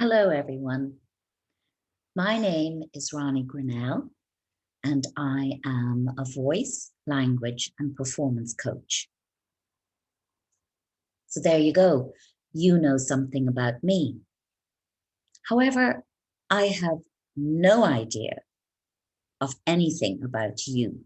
Hello, everyone. My name is Ronnie Grinnell, and I am a voice, language, and performance coach. So there you go. You know something about me. However, I have no idea of anything about you.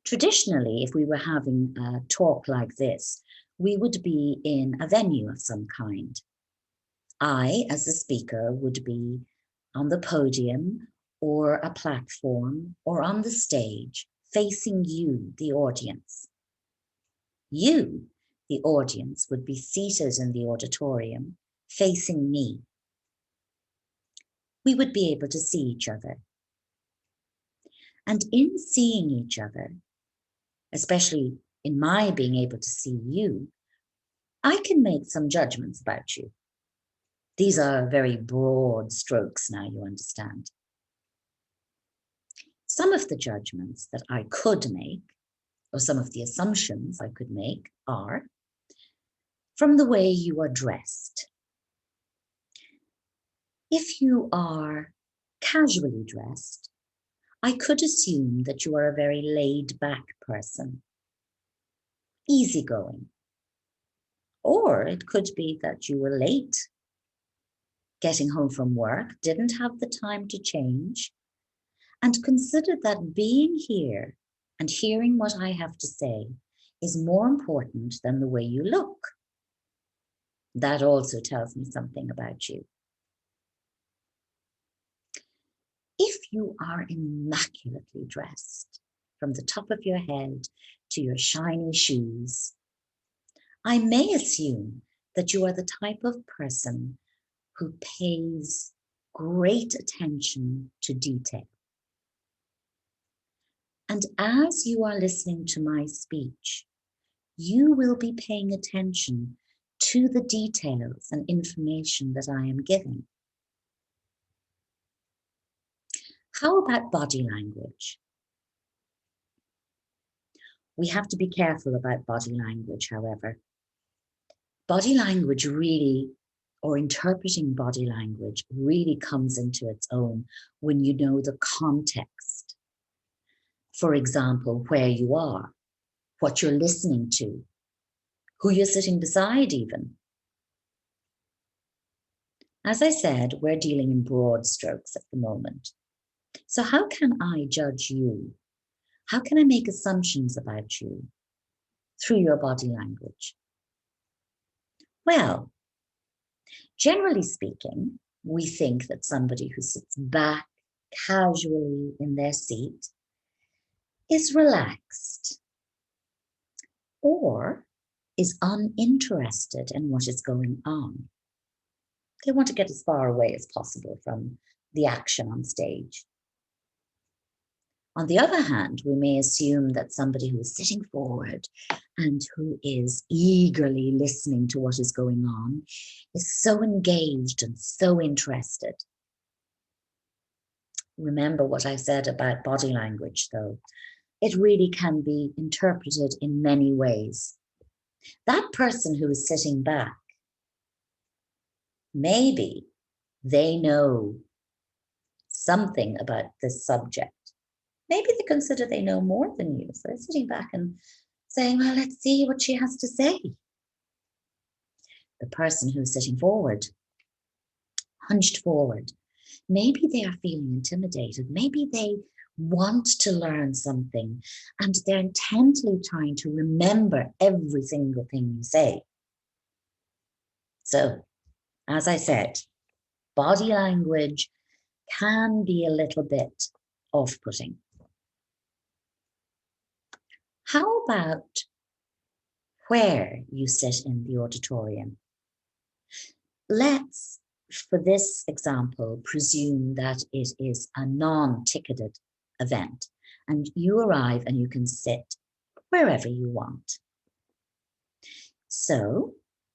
Traditionally, if we were having a talk like this, we would be in a venue of some kind. I, as a speaker, would be on the podium or a platform or on the stage facing you, the audience. You, the audience, would be seated in the auditorium facing me. We would be able to see each other. And in seeing each other, especially in my being able to see you, I can make some judgments about you. These are very broad strokes now, you understand. Some of the judgments that I could make, or some of the assumptions I could make, are from the way you are dressed. If you are casually dressed, I could assume that you are a very laid-back person, easygoing. Or it could be that you were late getting home from work, didn't have the time to change, and considered that being here and hearing what I have to say is more important than the way you look. That also tells me something about you. If you are immaculately dressed, from the top of your head to your shiny shoes, I may assume that you are the type of person who pays great attention to detail. And as you are listening to my speech, you will be paying attention to the details and information that I am giving. How about body language? We have to be careful about body language, however. Body language really, or interpreting body language, really comes into its own when you know the context. For example, where you are, what you're listening to, who you're sitting beside even. As I said, we're dealing in broad strokes at the moment. So how can I judge you? How can I make assumptions about you through your body language? Well, generally speaking, we think that somebody who sits back casually in their seat is relaxed or is uninterested in what is going on. They want to get as far away as possible from the action on stage. On the other hand, we may assume that somebody who is sitting forward and who is eagerly listening to what is going on is so engaged and so interested. Remember what I said about body language, though. It really can be interpreted in many ways. That person who is sitting back, maybe they know something about this subject. Maybe they consider they know more than you. So they're sitting back and saying, well, let's see what she has to say. the person who's sitting forward, hunched forward. Maybe they are feeling intimidated. Maybe they want to learn something and they're intently trying to remember every single thing you say. So, as I said, body language can be a little bit off-putting. How about where you sit in the auditorium? Let's, for this example, presume that it is a non-ticketed event and you arrive and you can sit wherever you want. So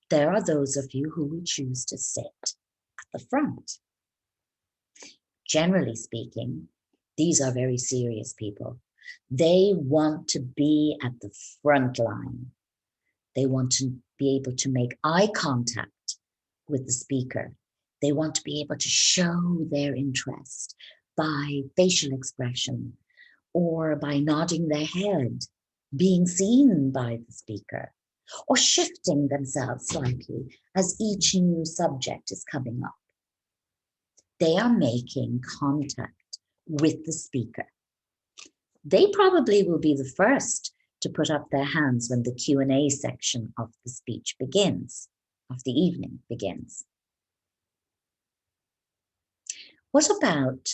there are those of you who will choose to sit at the front. Generally speaking, these are very serious people. They want to be at the front line. They want to be able to make eye contact with the speaker. They want to be able to show their interest by facial expression or by nodding their head, being seen by the speaker, or shifting themselves slightly as each new subject is coming up. They are making contact with the speaker. They probably will be the first to put up their hands when the Q&A section of the speech begins, of the evening begins. What about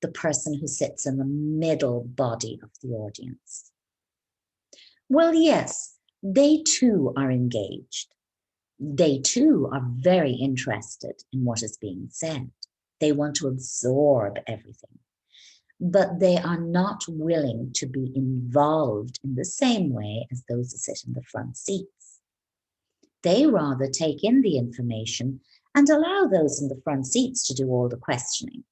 the person who sits in the middle body of the audience? Well, yes, they too are engaged. They too are very interested in what is being said. They want to absorb everything, but they are not willing to be involved in the same way as those who sit in the front seats. They rather take in the information and allow those in the front seats to do all the questioning,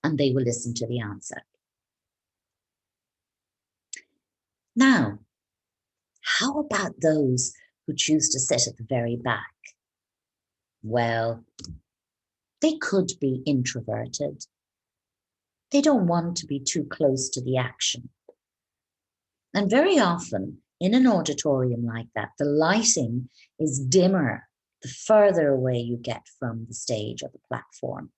and they will listen to the answer. Now, how about those who choose to sit at the very back? Well, they could be introverted. They don't want to be too close to the action. And very often in an auditorium like that, the lighting is dimmer the further away you get from the stage or the platform.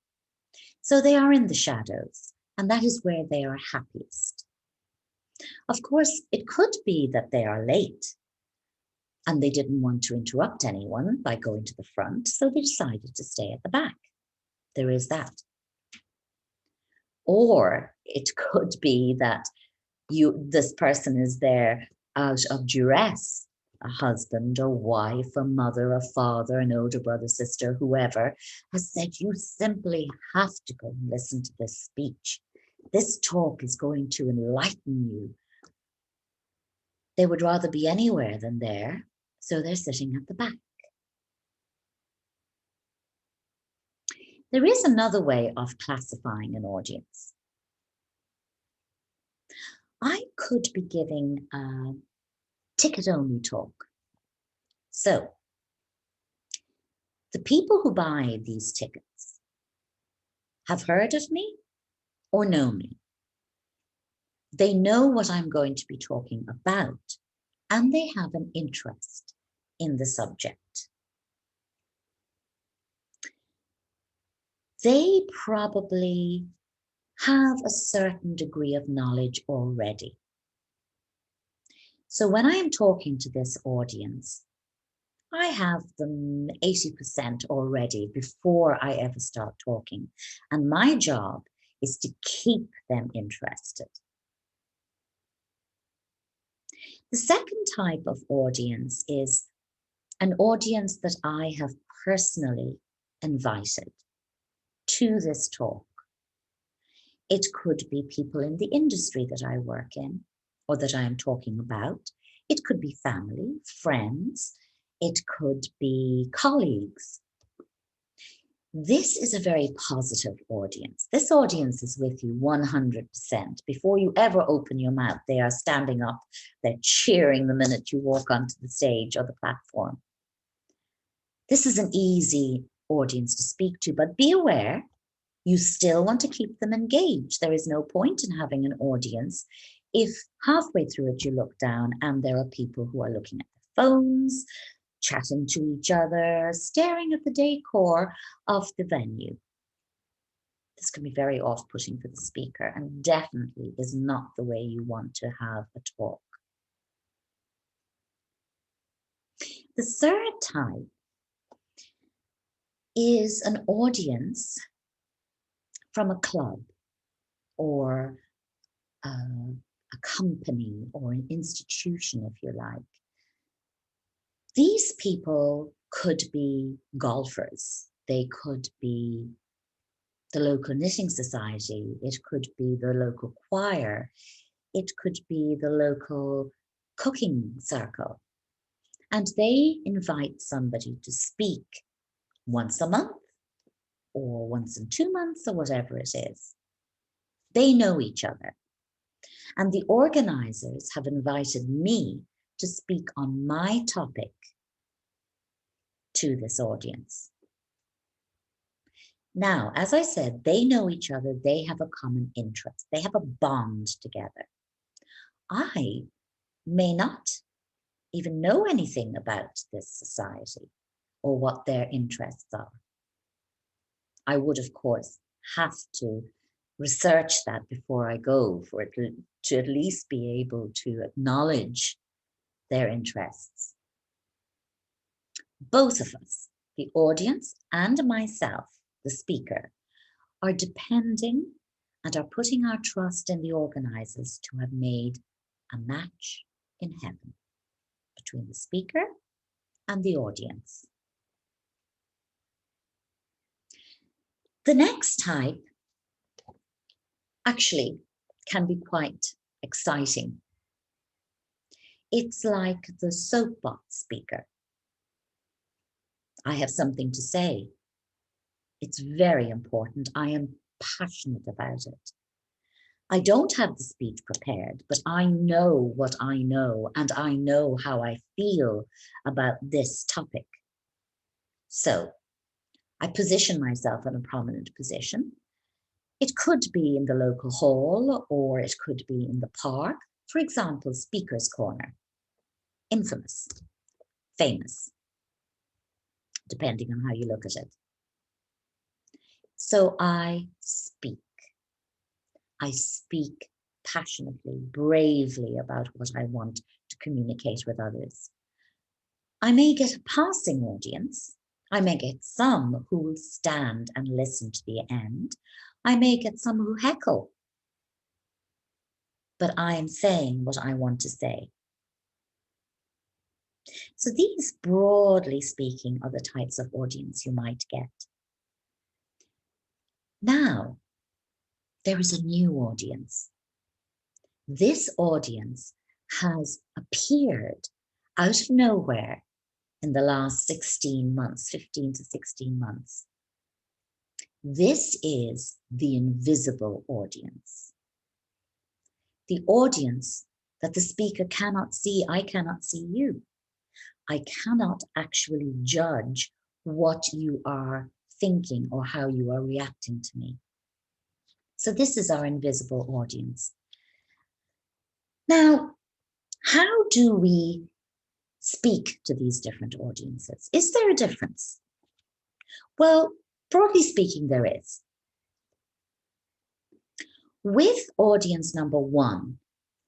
So they are in the shadows, and that is where they are happiest. Of course, it could be that they are late and they didn't want to interrupt anyone by going to the front, so they decided to stay at the back. There is that. Or it could be that this person is there out of duress. A husband or wife, a mother, a father, an older brother, sister, whoever has said, you simply have to go and listen to this speech. This talk is going to enlighten you. They would rather be anywhere than there, so they're sitting at the back. There is another way of classifying an audience. I could be giving a ticket-only talk. So, the people who buy these tickets have heard of me or know me. They know what I'm going to be talking about, and they have an interest in the subject. They probably have a certain degree of knowledge already. So when I am talking to this audience, I have them 80% already before I ever start talking. And my job is to keep them interested. The second type of audience is an audience that I have personally invited to this talk. It could be people in the industry that I work in or that I am talking about. It could be family, friends. It could be colleagues. This is a very positive audience. This audience is with you 100%. Before you ever open your mouth, they are standing up. They're cheering the minute you walk onto the stage or the platform. This is an easy audience to speak to, but be aware, you still want to keep them engaged. There is no point in having an audience if halfway through it you look down and there are people who are looking at their phones, chatting to each other, staring at the decor of the venue. This can be very off-putting for the speaker and definitely is not the way you want to have a talk. The third type is an audience from a club or a company or an institution, if you like. These people could be golfers. They could be the local knitting society. It could be the local choir. It could be the local cooking circle. And they invite somebody to speak once a month or once in 2 months or whatever it is. They know each other. And the organizers have invited me to speak on my topic to this audience. Now, as I said, they know each other, they have a common interest, they have a bond together. I may not even know anything about this society or what their interests are. I would, of course, have to research that before I go for it to at least be able to acknowledge their interests. Both of us, the audience and myself, the speaker, are depending and are putting our trust in the organizers to have made a match in heaven between the speaker and the audience. The next type actually can be quite exciting. It's like the soapbox speaker. I have something to say. It's very important. I am passionate about it. I don't have the speech prepared, but I know what I know and I know how I feel about this topic. So I position myself in a prominent position. It could be in the local hall or it could be in the park. For example, Speaker's Corner. Infamous, famous, depending on how you look at it. So I speak passionately, bravely about what I want to communicate with others. I may get a passing audience. I may get some who will stand and listen to the end. I may get some who heckle. But I am saying what I want to say. So these, broadly speaking, are the types of audience you might get. Now, there is a new audience. This audience has appeared out of nowhere in the last 16 months, 15 to 16 months. This is the invisible audience. The audience that the speaker cannot see. I cannot see you. I cannot actually judge what you are thinking or how you are reacting to me. So this is our invisible audience. Now, how do we speak to these different audiences? Is there a difference? Well, broadly speaking, there is. With audience number 1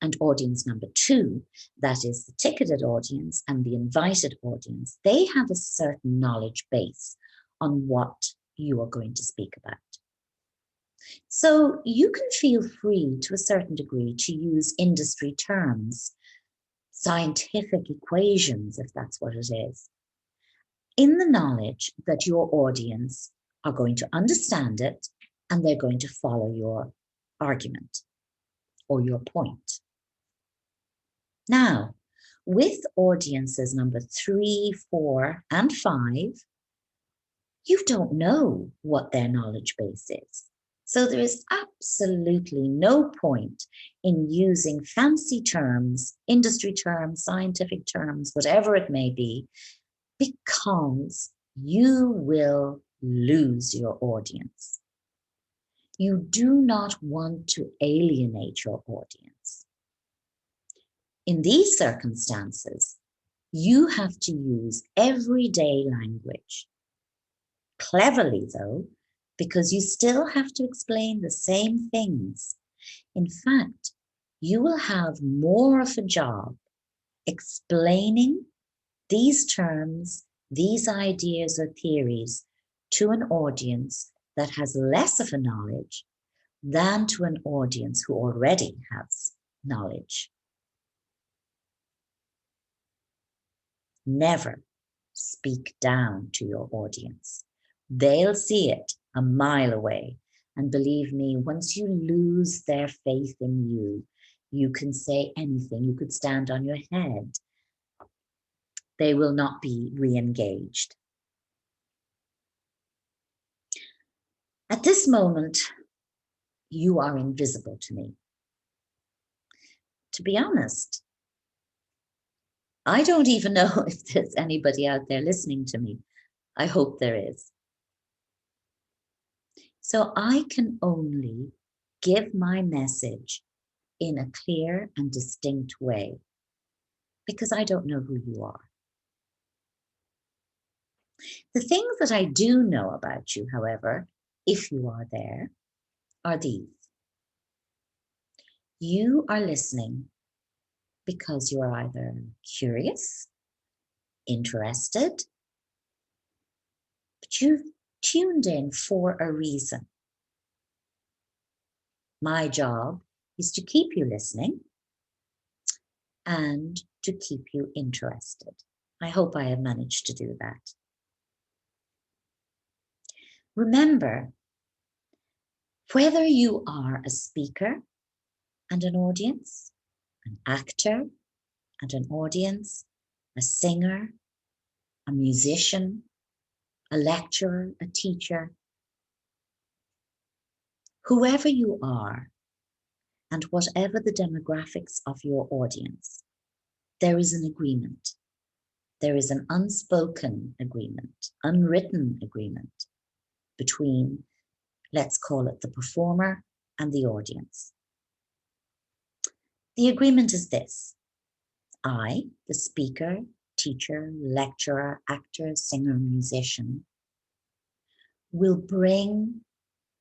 and audience number 2, that is the ticketed audience and the invited audience, they have a certain knowledge base on what you are going to speak about. So you can feel free to a certain degree to use industry terms, scientific equations, if that's what it is, in the knowledge that your audience are going to understand it and they're going to follow your argument or your point. Now, with audiences number 3, 4, and 5, you don't know what their knowledge base is. So there is absolutely no point in using fancy terms, industry terms, scientific terms, whatever it may be, because you will lose your audience. You do not want to alienate your audience. In these circumstances, You have to use everyday language. Cleverly, though, because you still have to explain the same things. In fact, you will have more of a job explaining these terms, these ideas or theories to an audience that has less of a knowledge than to an audience who already has knowledge. Never speak down to your audience. They'll see it a mile away. And believe me, once you lose their faith in you, you can say anything. You could stand on your head. They will not be re-engaged. At this moment, you are invisible to me. To be honest, I don't even know if there's anybody out there listening to me. I hope there is. So I can only give my message in a clear and distinct way because I don't know who you are. The things that I do know about you, however, if you are there, are these. You are listening because you are either curious, interested, but you've tuned in for a reason. My job is to keep you listening and to keep you interested. I hope I have managed to do that. Remember, whether you are a speaker and an audience, an actor and an audience, a singer, a musician, a lecturer, a teacher, whoever you are, and whatever the demographics of your audience, there is an agreement. There is an unspoken agreement, unwritten agreement between, let's call it the performer and the audience. The agreement is this: I, the speaker, teacher, lecturer, actor, singer, musician, will bring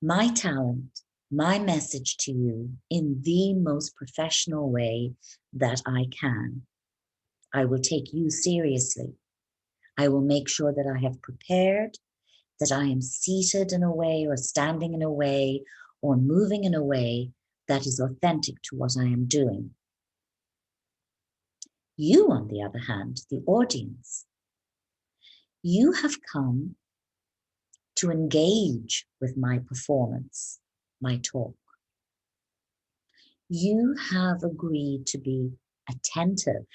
my talent, my message to you in the most professional way that I can. I will take you seriously. I will make sure that I have prepared, that I am seated in a way or standing in a way or moving in a way that is authentic to what I am doing. You, on the other hand, the audience, you have come to engage with my performance, my talk. You have agreed to be attentive,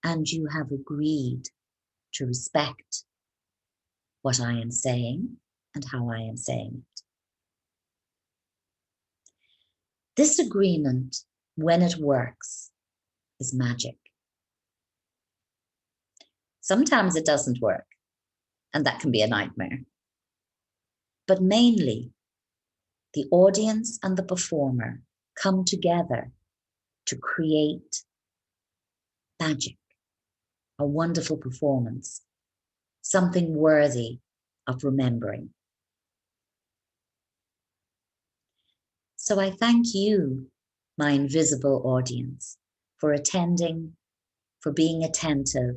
and you have agreed to respect what I am saying and how I am saying it. This agreement, when it works, is magic. Sometimes it doesn't work, and that can be a nightmare. But mainly, the audience and the performer come together to create magic, a wonderful performance, something worthy of remembering. So I thank you, my invisible audience, for attending, for being attentive,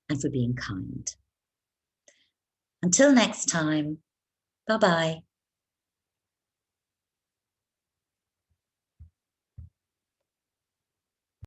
and for being kind. Until next time, bye-bye.